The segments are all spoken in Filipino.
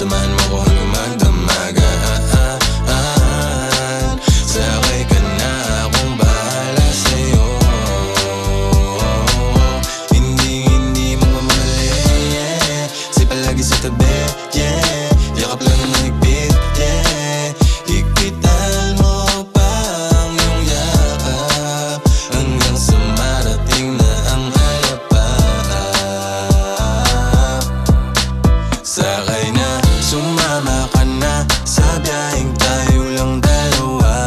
samahan mo ko hanggang magdamagan. Sakay ka na, akong bahala sa'yo. Hindi mo mamali, yeah. Say palagi sa tabi, yeah. Yakap lang ng higpit, yeah. Higpitan mo pa ang iyong yakap hanggang sa marating na ang harapan. Sakay na, sumama ka na sa biyaheng tayo lang dalawa.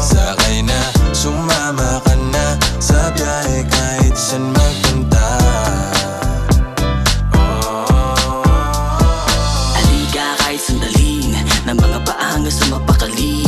Sakay na, sumama ka na sa biyahe kahit saan magpunta. Halika kahit sandali, ng mga paa hanggang sa mapakali.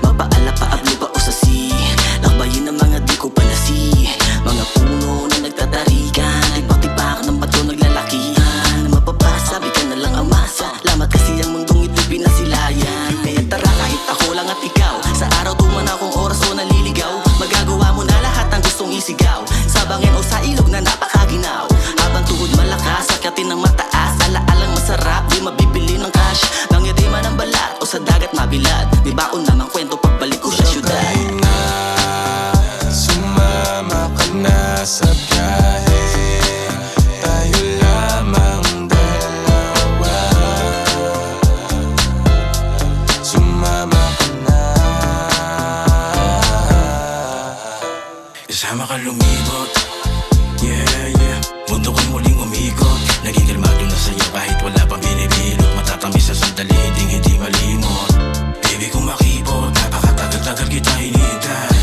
Mapaala pa ablo pa o sasi, lakbayin ng mga di ko panasi. Mga puno na nagtatarikan, tipak-tipak ng bato naglalakihan. Mapapasabi ka na lang ang masa, lamat kasi ang mundong ito'y pinasilayan. Kaya tara kahit ako lang at ikaw, sa araw tuman akong oras o naliligaw. Magagawa mo na lahat ang gustong isigaw, sa bangin o sa ilog na napakaginaw. Habang tuhod malakas, sakyatin ng mataas, alaalang masarap, di mabibili ng cash. Nangyari man ang balat o sa dagat mabilad, di baon namang kwento pagbalik ko sa syudad. Sakay na, sumama ka na sa biyahe tayo lamang dalawa. Sumama ka na. Kasama ka lumibot, yeah, yeah. Mundo ko'y muling umikot, naging kalmado na sa'yo kahit wala pang binibilot. Matatamis sa sandali, hindi malimot. Baby kung makipot, napakatagal-tagal kita hinintay,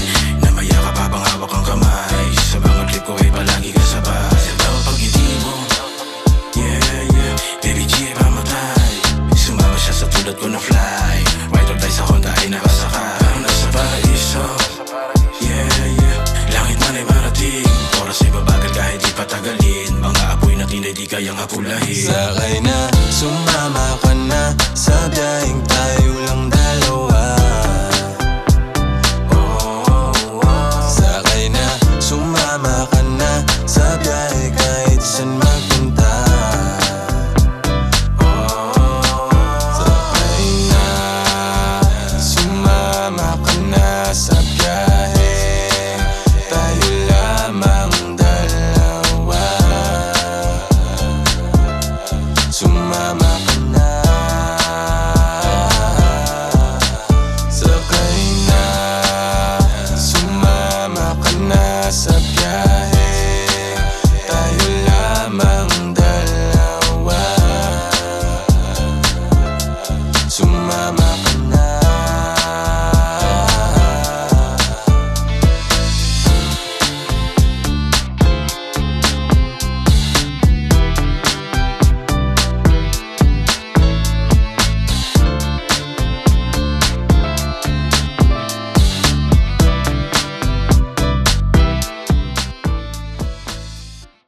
na mayakap habang hawak ang kamay. Sa mga trip ko ay palagi kasabay. Sa bawat pag-ngiti mo, yeah, yeah. Baby G ay pamatay, sumama siya sa tulad ko na fly. Ride or die sa Honda ay nakasakay. Nasa paraiso, yeah, yeah. Langit man ay marating, oras ay babagal kahit di patagalin. Mga apoy na tinay di kayang hapulahin. Sakay na,